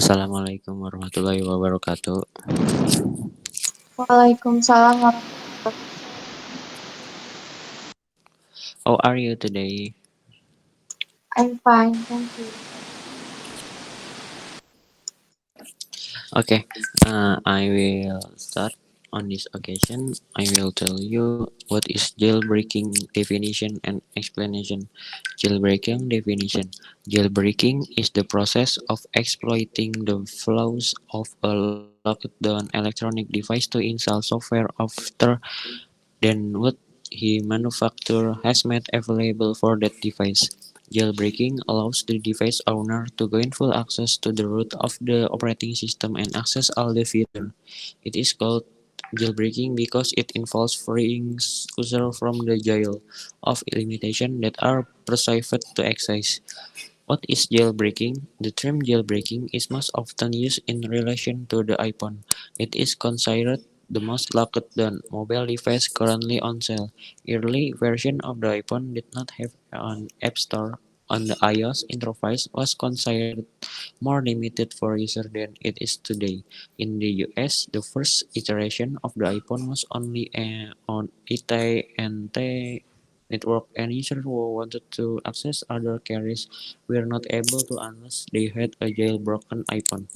Assalamualaikum warahmatullahi wabarakatuh. Waalaikumsalam How are you today? I'm fine, thank you. Okay, I will start on this occasion. I will tell you what is jailbreaking definition and explanation. Jailbreaking definition. Jailbreaking is the process of exploiting the flaws of a locked down electronic device to install software after than what he manufacturer has made available for that device. Jailbreaking allows the device owner to gain full access to the root of the operating system and access all the features. It is called jailbreaking because it involves freeing user from the jail of limitations that are prescribed to access. What is jailbreaking? The term jailbreaking is most often used in relation to the iPhone. It is considered the most locked down mobile device currently on sale. Early version of the iPhone did not have an app store on the iOS interface was considered more limited for users than it is today. In the US, the first iteration of the iPhone was only on AT&T network, and users who wanted to access other carriers were not able to unless they had a jailbroken iPhone.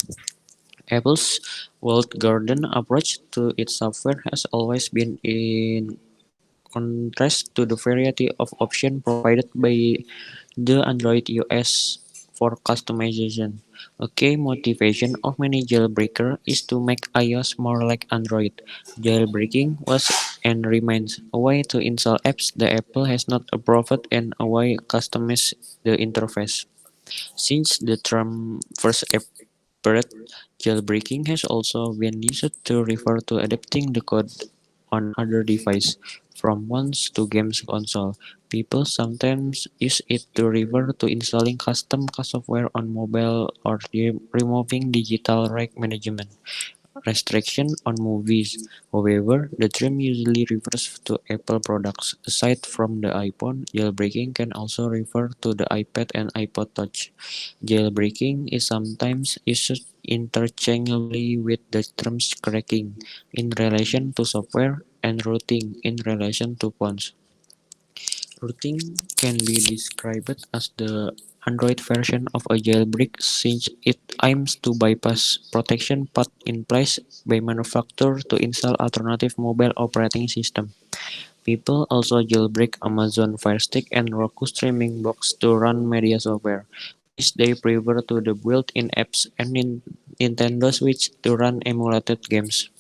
Apple's walled garden approach to its software has always been in contrast to the variety of options provided by the Android OS for customization. A key motivation of many jailbreakers is to make iOS more like Android. Jailbreaking was and remains a way to install apps that Apple has not approved and a way to customize the interface. Since the term first appeared, jailbreaking has also been used to refer to adapting the code on other devices, from phones to games console. People sometimes use it to refer to installing custom software on mobile or removing digital right management restriction on movies. However, the term usually refers to Apple products. Aside from the iPhone, jailbreaking can also refer to the iPad and iPod Touch. Jailbreaking is sometimes used interchangeably with the terms cracking in relation to software and rooting in relation to phones. Routing can be described as the Android version of a jailbreak since it aims to bypass protection put in place by manufacturers to install alternative mobile operating system. People also jailbreak Amazon Fire Stick and Roku streaming box to run media software, which they prefer to the built-in apps and Nintendo Switch to run emulated games.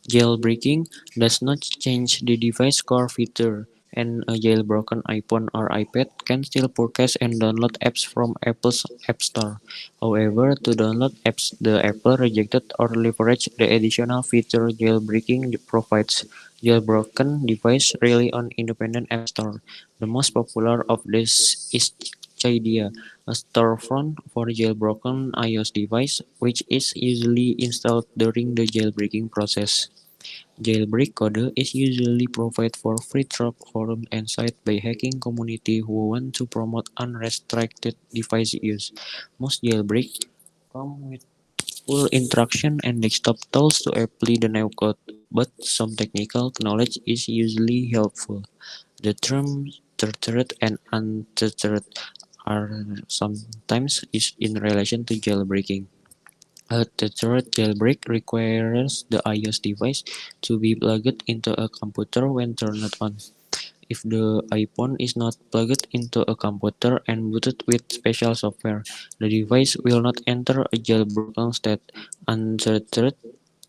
Jailbreaking does not change the device core feature, and a jailbroken iPhone or iPad can still purchase and download apps from Apple's App Store. However, to download apps the Apple rejected or leverage the additional feature jailbreaking provides, jailbroken devices rely on independent app store. The most popular of these is Chaeruniesa, a storefront for jailbroken iOS device, which is usually installed during the jailbreaking process. Jailbreak code is usually provided for free through forums and sites by hacking community who want to promote unrestricted device use. Most jailbreaks come with full instruction and desktop tools to apply the new code, but some technical knowledge is usually helpful. The terms tethered and untethered are sometimes used in relation to jailbreaking. A tethered jailbreak requires the iOS device to be plugged into a computer when turned on. If the iPhone is not plugged into a computer and booted with special software, the device will not enter a jailbroken state. Untethered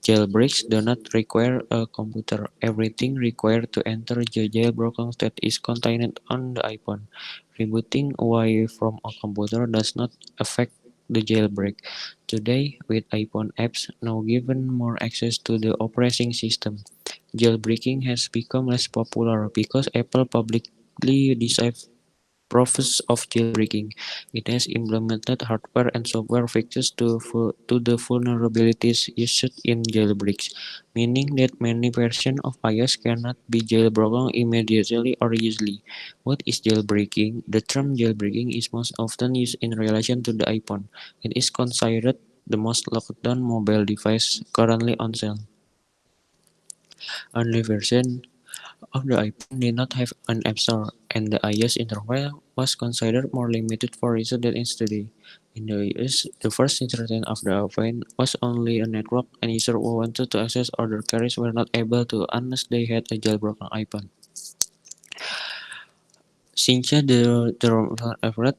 jailbreaks do not require a computer. Everything required to enter the jailbroken state is contained on the iPhone. Rebooting away from a computer does not affect the jailbreak. Today, with iPhone apps now given more access to the operating system, jailbreaking has become less popular because Apple publicly disabled process of jailbreaking. It has implemented hardware and software fixes to the vulnerabilities used in jailbreaks, meaning that many versions of iOS cannot be jailbroken immediately or easily. What is jailbreaking? The term jailbreaking is most often used in relation to the iPhone. It is considered the most locked down mobile device currently on sale. Only version of the iPhone did not have an App Store, and the iOS interface was considered more limited for reasons that study. In the US, the first iteration of the iPhone was only a network, and users who wanted to access other carriers were not able to unless they had a jailbroken iPhone. Since the term effort,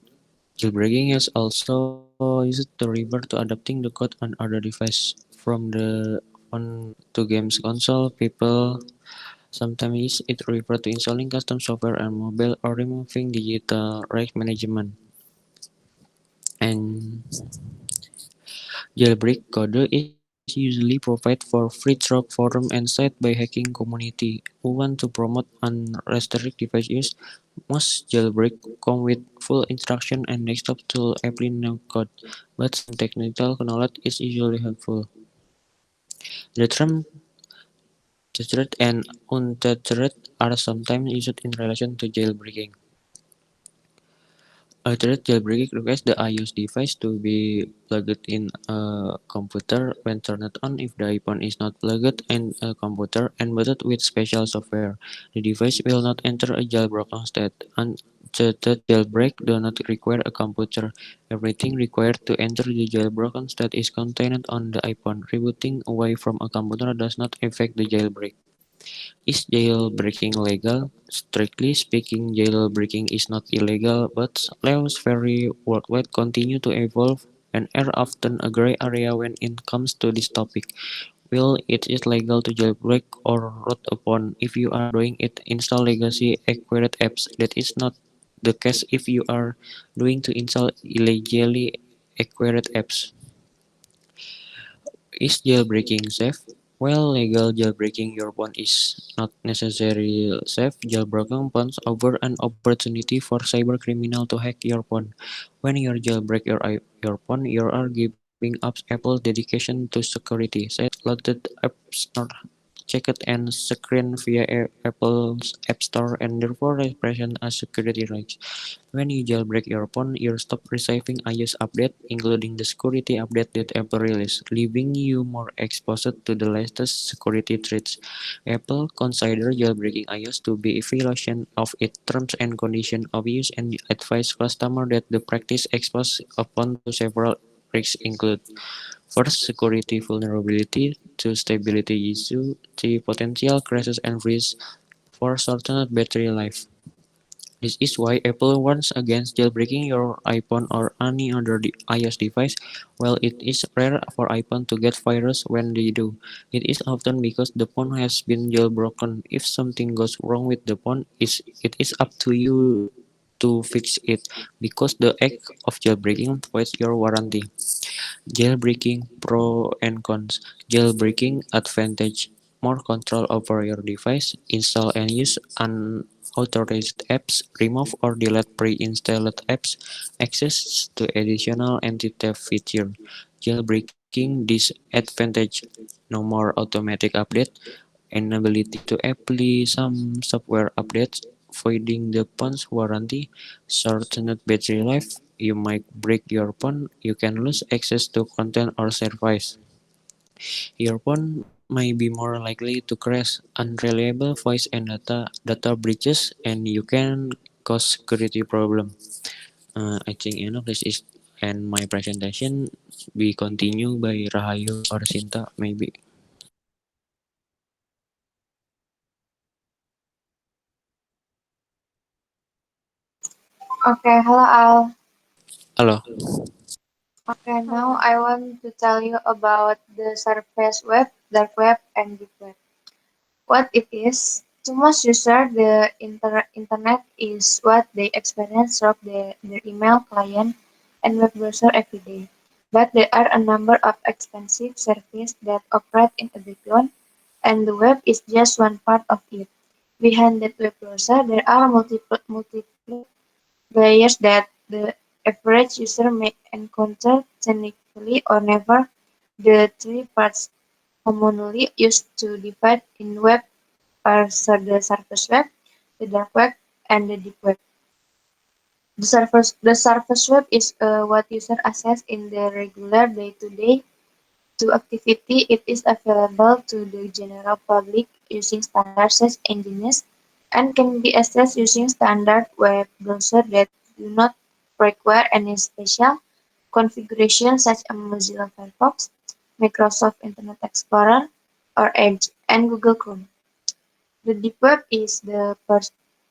jailbreaking is also used to refer to adapting the code on other devices. From the phone to games console, people sometimes it refers to installing custom software on mobile or removing digital rights management. And jailbreak code is usually provided for free through forum and site by hacking community who want to promote unrestricted device use. Most jailbreak come with full instruction and desktop tool apply no code, but some technical knowledge is usually helpful. The term tethered and untethered are sometimes used in relation to jailbreaking. A thread jailbreak requires the iOS device to be plugged in a computer when turned on. If the iPhone is not plugged in a computer embedded with special software, the device will not enter a jailbroken state. Untethered jailbreak do not require a computer. Everything required to enter the jailbroken state is contained on the iPhone. Rebooting away from a computer does not affect the jailbreak. Is jailbreaking legal? Strictly speaking, jailbreaking is not illegal, but laws vary worldwide, continue to evolve, and are often a gray area when it comes to this topic. Will it is legal to jailbreak or root upon if you are doing it install legacy acquired apps? That is not the case if you are doing to install illegally acquired apps. Is jailbreaking safe? Well, legal jailbreaking your phone is not necessarily safe. Jailbroken phones offer an opportunity for cybercriminal to hack your phone. When you jailbreak your phone, you are giving up Apple's dedication to security. Set loaded apps not checked and screened via Apple's App Store and therefore represent a security risk. When you jailbreak your phone, you stop receiving iOS updates, including the security update that Apple released, leaving you more exposed to the latest security threats. Apple considers jailbreaking iOS to be a violation of its terms and conditions of use and advise customers that the practice exposes upon to several risks include first, security vulnerability to stability issue, the potential crashes and risks for shortened battery life. This is why Apple warns against jailbreaking your iPhone or any other iOS device. While it is rare for iPhone to get virus when they do, it is often because the phone has been jailbroken. If something goes wrong with the phone, it is up to you to fix it because the act of jailbreaking voids your warranty. Jailbreaking pro and cons. Jailbreaking advantage: more control over your device. Install and use unauthorized apps. Remove or delete pre-installed apps. Access to additional anti-theft feature. Jailbreaking disadvantage: no more automatic update. Inability to apply some software updates, voiding the phone's warranty, shortened battery life. You might break your phone, you can lose access to content or service. Your phone may be more likely to crash, unreliable voice and data breaches, and you can cause security problem. I think enough this is and my presentation. We continue by Rahayu or Sinta maybe. Okay, hello Al. Halo. Okay, now I want to tell you about the surface web, dark web, and deep web. What it is? To most users, the internet is what they experience through their email client and web browser every day. But there are a number of expensive services that operate in addition, and the web is just one part of it. Behind that web browser, there are multiple layers that the average user may encounter technically or never. The three parts commonly used to divide in web are the surface web, the dark web, and the deep web. The surface web is what users access in their regular day-to-day to activity. It is available to the general public using standard search engines and can be accessed using standard web browsers that do not require any special configuration such as Mozilla Firefox, Microsoft Internet Explorer, or Edge, and Google Chrome. The deep web is the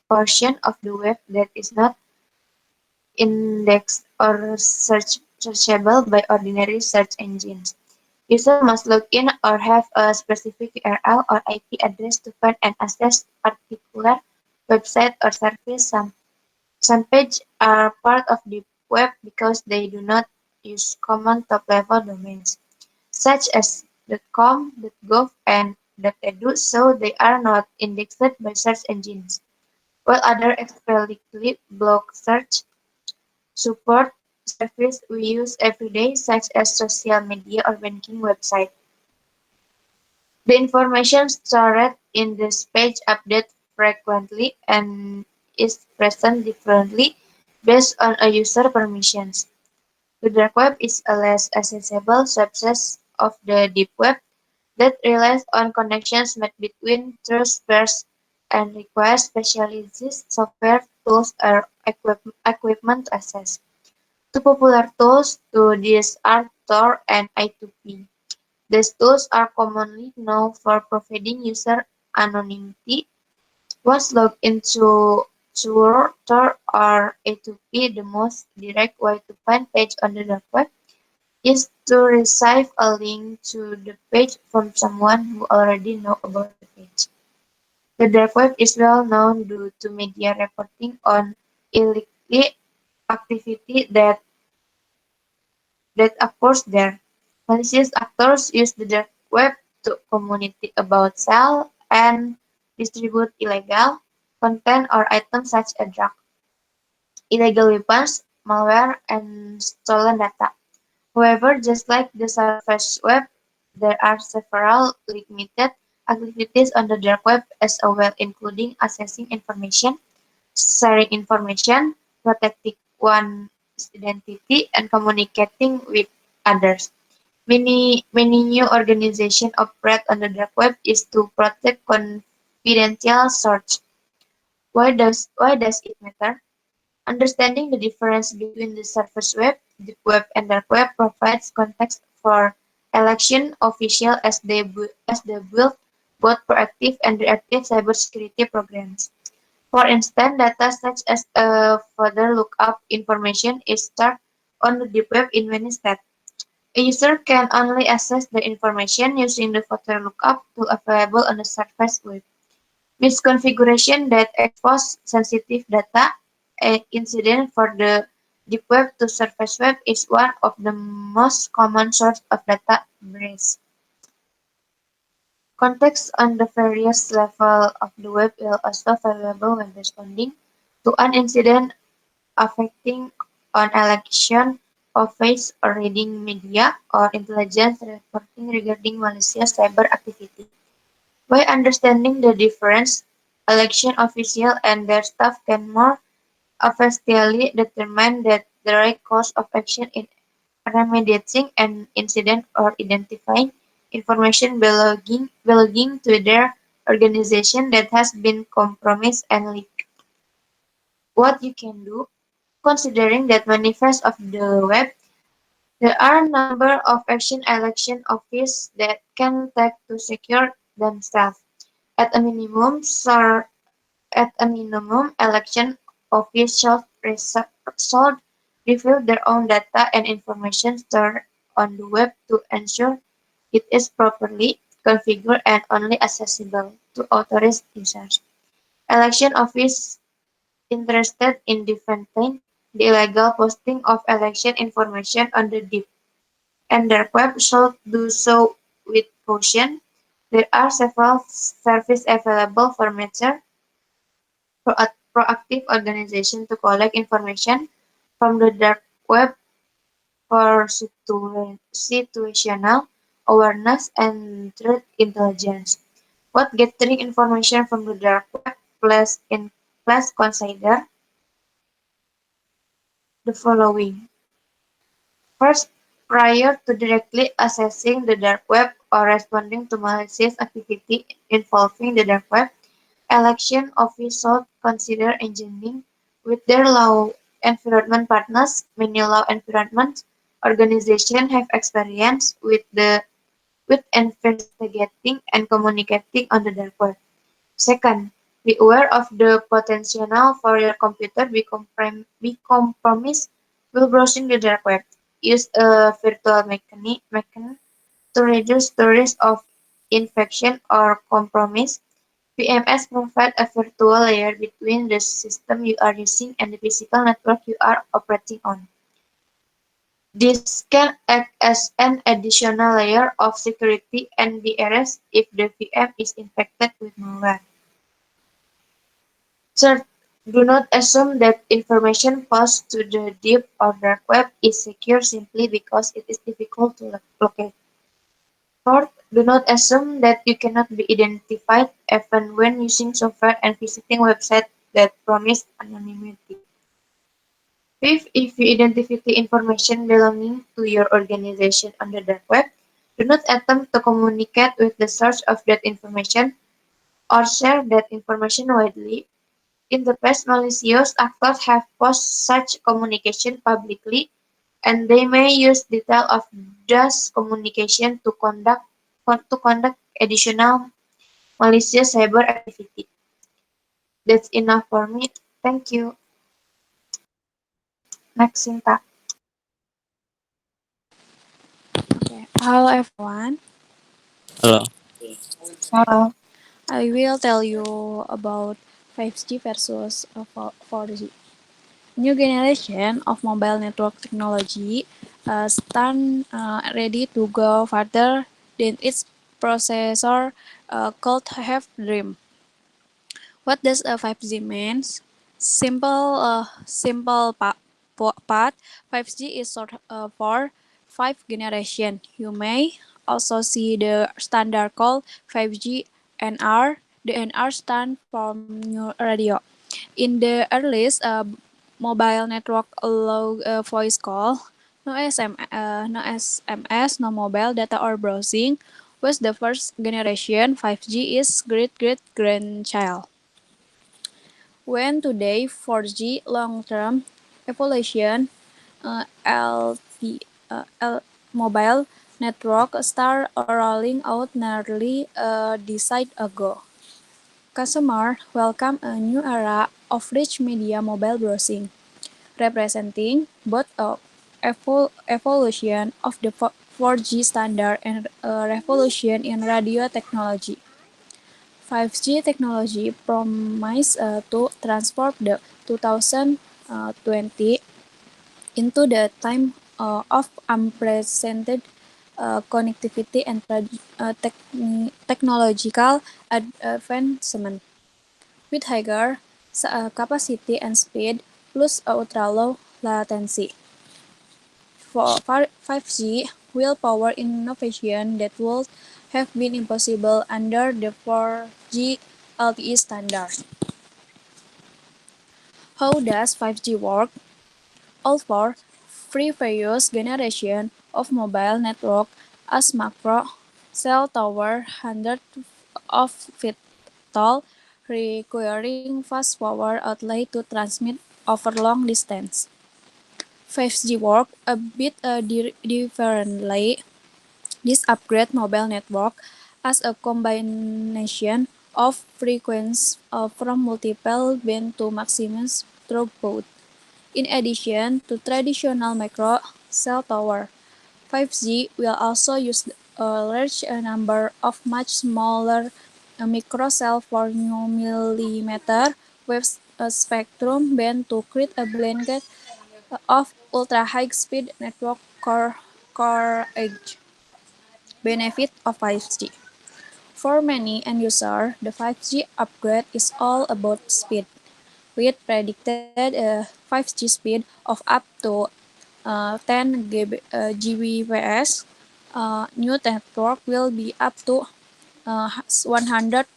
portion of the web that is not indexed or searchable by ordinary search engines. Users must log in or have a specific URL or IP address to find and access particular website or service. Some pages are part of the web because they do not use common top-level domains, such as .com, .gov, and .edu, so they are not indexed by search engines, while other explicitly block search support services we use every day, such as social media or banking websites. The information stored in this page updates frequently and is present differently based on a user permissions. The dark web is a less accessible subset of the deep web that relies on connections made between trustworthy and requires specialized software tools or equipment to access. Two popular tools to this are Tor and I2P. These tools are commonly known for providing user anonymity. Once logged into Tor or A2P, the most direct way to find page on the dark web is to receive a link to the page from someone who already knows about the page. The dark web is well known due to media reporting on illicit activity that occurs there. Malicious actors use the dark web to communicate about, sell, and distribute illegal content or items such as drugs, illegal weapons, malware, and stolen data. However, just like the surface web, there are several limited activities on the dark web as well, including accessing information, sharing information, protecting one's identity, and communicating with others. Many new organizations operate on the dark web is to protect confidential source. Why does it matter? Understanding the difference between the surface web, deep web, and dark web provides context for election officials as they build both proactive and reactive cybersecurity programs. For instance, data such as further lookup information is stored on the deep web in many states. A user can only access the information using the photo lookup tool available on the surface web. Misconfiguration that expose sensitive data. An incident for the deep web to surface web is one of the most common sources of data breach. Context on the various levels of the web is also valuable when responding to an incident affecting an election, office, or reading media or intelligence reporting regarding malicious cyber activity. By understanding the difference, election officials and their staff can more effectively determine the right course of action in remediating an incident or identifying information belonging to their organization that has been compromised and leaked. What you can do, considering that manifest of the web, there are a number of action election office that can take to secure themselves. At a minimum, election officials should review their own data and information stored on the web to ensure it is properly configured and only accessible to authorized users. Election office interested in preventing the illegal posting of election information on the deep and dark web should do so with caution. There are several services available for major proactive organization to collect information from the dark web for situational awareness and threat intelligence. What gathering information from the dark web? Let's consider the following. First, prior to directly accessing the dark web or responding to malicious activity involving the dark web, election officials should consider engaging with their law enforcement partners. Many law enforcement organizations have experience with investigating and communicating on the dark web. Second, be aware of the potential for your computer be compromised while browsing the dark web. Use a virtual machine to reduce the risk of infection or compromise. VMS provide a virtual layer between the system you are using and the physical network you are operating on. This can act as an additional layer of security and be erased if the VM is infected with malware. Third, do not assume that information posted to the deep or dark web is secure simply because it is difficult to locate. Fourth, do not assume that you cannot be identified even when using software and visiting websites that promise anonymity. Fifth, if you identify the information belonging to your organization on the dark web, do not attempt to communicate with the source of that information or share that information widely. In the past, malicious actors have posted such communication publicly, and they may use details of those communication to conduct additional malicious cyber activity. That's enough for me. Thank you. Next, Sinta. Okay. Hello everyone. Hello. Hello. I will tell you about 5G versus 4G. New generation of mobile network technology stand ready to go further than its processor could have dreamed. What does a 5G means? Part. 5G is short for 5 generation. You may also see the standard called 5G NR. The NR stand for new radio. In the earliest mobile network allow voice call, no SMS, no mobile data or browsing. Was the first generation 5G is great grandchild. When today 4G long-term evolution mobile network start rolling out nearly a decade ago. Customer welcome a new era of rich media mobile browsing, representing both a evolution of the 4G standard and a revolution in radio technology. 5G technology promises to transform the 2020 into the time of unprecedented connectivity and technological advancement. With higher capacity and speed plus ultra-low latency. For 5G will power innovation that would have been impossible under the 4G LTE standard. How does 5G work? All four previous generation of mobile network as macro cell tower hundreds of feet tall, requiring fast power outlay to transmit over long distance. 5G work a bit differently. This upgrade mobile network as a combination of frequencies from multiple bands to maximize throughput. In addition to traditional micro cell tower, 5G will also use a large number of much smaller microcell for new millimeter wave spectrum band to create a blanket of ultra-high-speed network core edge. Benefit of 5G. For many end users, the 5G upgrade is all about speed. with predicted 5G speed of up to 10 Gbps. New network will be up to 100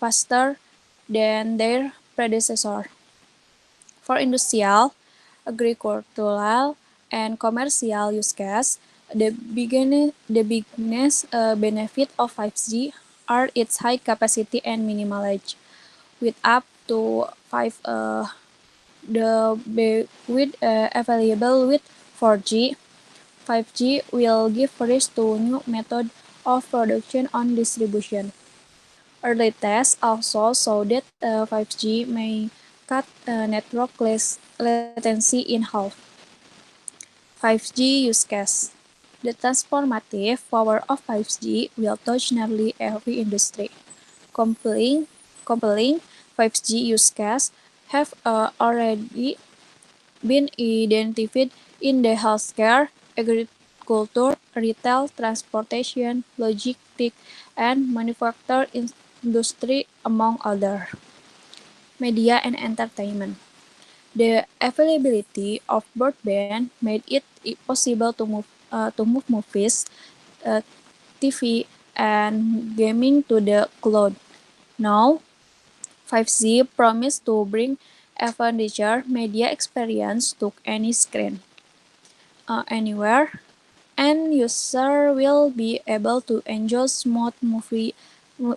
faster than their predecessor. For industrial, agricultural, and commercial use case, the biggest benefit of 5G are its high capacity and minimal edge. With up to 5 with available with 4G, 5G will give rise to new method of production and distribution. Early tests also show that 5G may cut network latency in half. 5G use case. The transformative power of 5G will touch nearly every industry. Compelling 5G use cases have already been identified in the healthcare, agriculture, retail, transportation, logistics, and manufacturing industry, among others. Media and entertainment. The availability of broadband made it possible to move movies, uh, TV, and gaming to the cloud. Now, 5G promised to bring adventure media experience to any screen, anywhere, and user will be able to enjoy smooth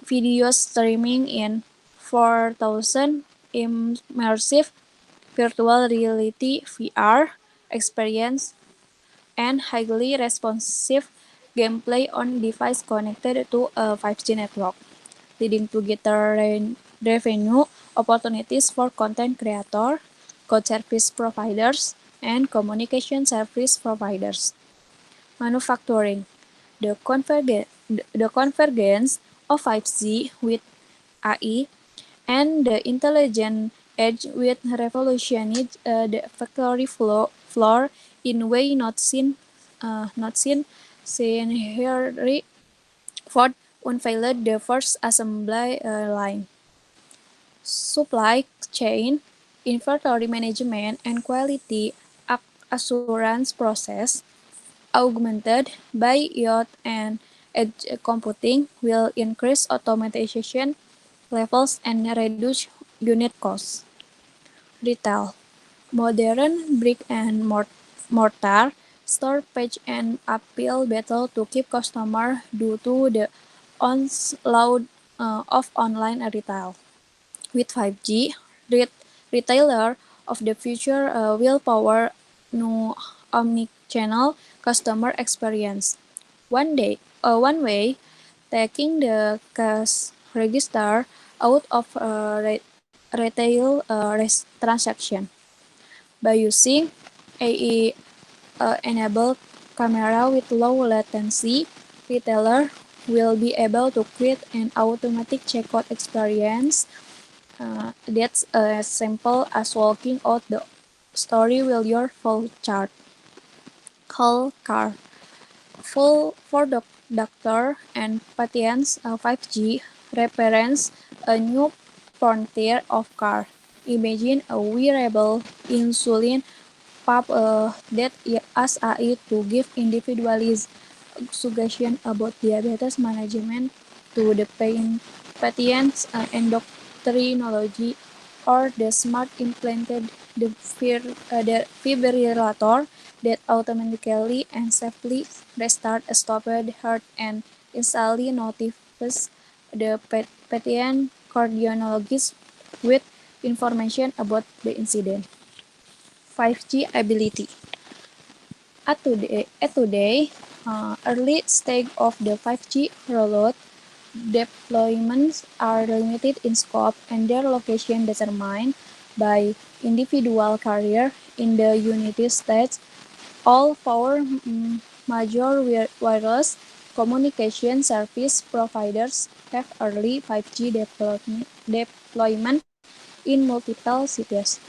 video streaming in 4,000 immersive virtual reality (VR) experience and highly responsive gameplay on device connected to a 5G network, leading to greater revenue opportunities for content creators, cloud service providers, and communication service providers. Manufacturing. The convergence of 5G with AI and the intelligent edge with revolutionized the factory floor in way not seen here. Ford unveiled the first assembly line. Supply chain, inventory management, and quality assurance process, augmented by IoT and edge computing, will increase automation levels and reduce unit costs. Retail. Modern brick-and-mortar store page and appeal battle to keep customers due to the onslaught of online retail. With 5G, retailer of the future will power new omni-channel customer experience. One way, taking the cash register out of retail transaction. By using AI enabled camera with low latency, retailer will be able to create an automatic checkout experience that's as simple as walking out the store with your full chart. Call car. Full for doctor and patients, 5G represents a new frontier of care. Imagine a wearable insulin pump that asks AI to give individualized suggestions about diabetes management to the patient's endocrinology, or the smart implanted defibrillator that automatically and safely restart a stopped heart and instantly notifies the patient cardiologist with information about the incident. 5G ability. At today, early stage of the 5G rollout, deployments are limited in scope and their location determined by individual carrier in the United States. All four major wireless communication service providers have early 5G deployment in multiple cities,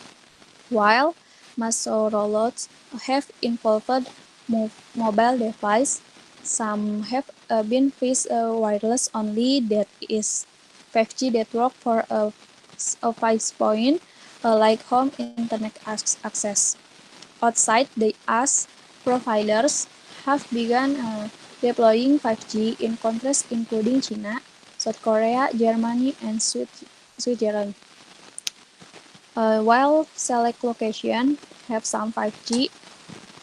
while mass rollouts have involved mobile devices. Some have been phased wireless only, that is, 5G network for a price point. like home internet access. Outside the US, providers have begun deploying 5G in countries including China, South Korea, Germany, and Switzerland. While select locations have some 5G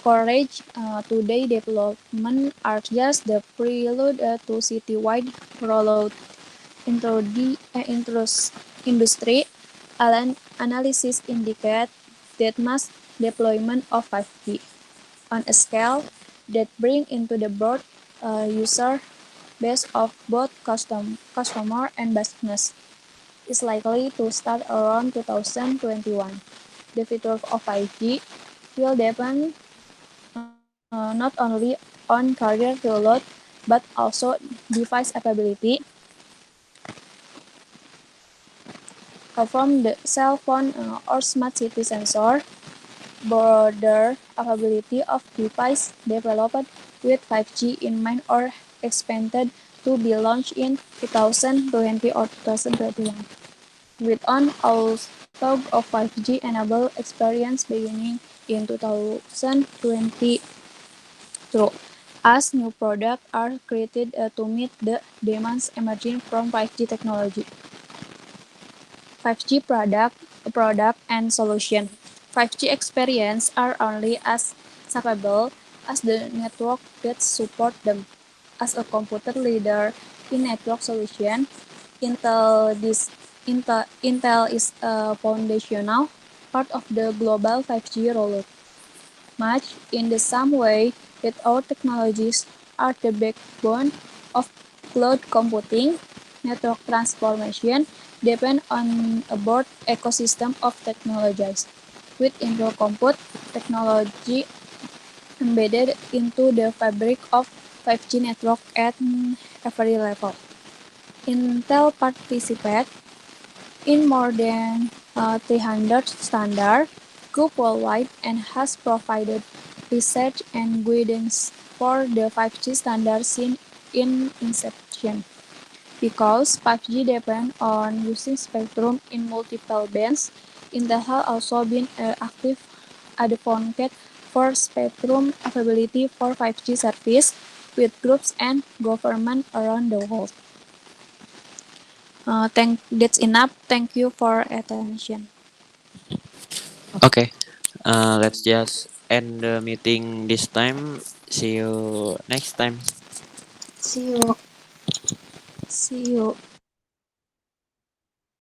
coverage, today development are just the prelude to citywide rollout. Industry analysis indicate that mass deployment of 5G on a scale that bring into the broad user base of both customer and business is likely to start around 2021. The future of 5G will depend not only on carrier payload but also device availability from the cell phone or smart city sensor. Broader availability of devices developed with 5G in mind or expected to be launched in 2020 or 2021, with an all-stock of 5G-enabled experience beginning in 2022, as new products are created to meet the demands emerging from 5G technology. 5G product and solution. 5G experience are only as capable as the network that support them. As a computer leader in network solution, Intel is a foundational part of the global 5G rollout. Much in the same way that our technologies are the backbone of cloud computing, network transformation depend on a broad ecosystem of technologies, with Intel Compute technology embedded into the fabric of 5G network at every level. Intel participates in more than 300 standards group worldwide and has provided research and guidance for the 5G standard since in inception. Because 5G depends on using spectrum in multiple bands, Intel has also been an active advocate for spectrum availability for 5G service with groups and government around the world. That's enough. Thank you for attention. Okay, let's just end the meeting this time. See you next time. See you. See you.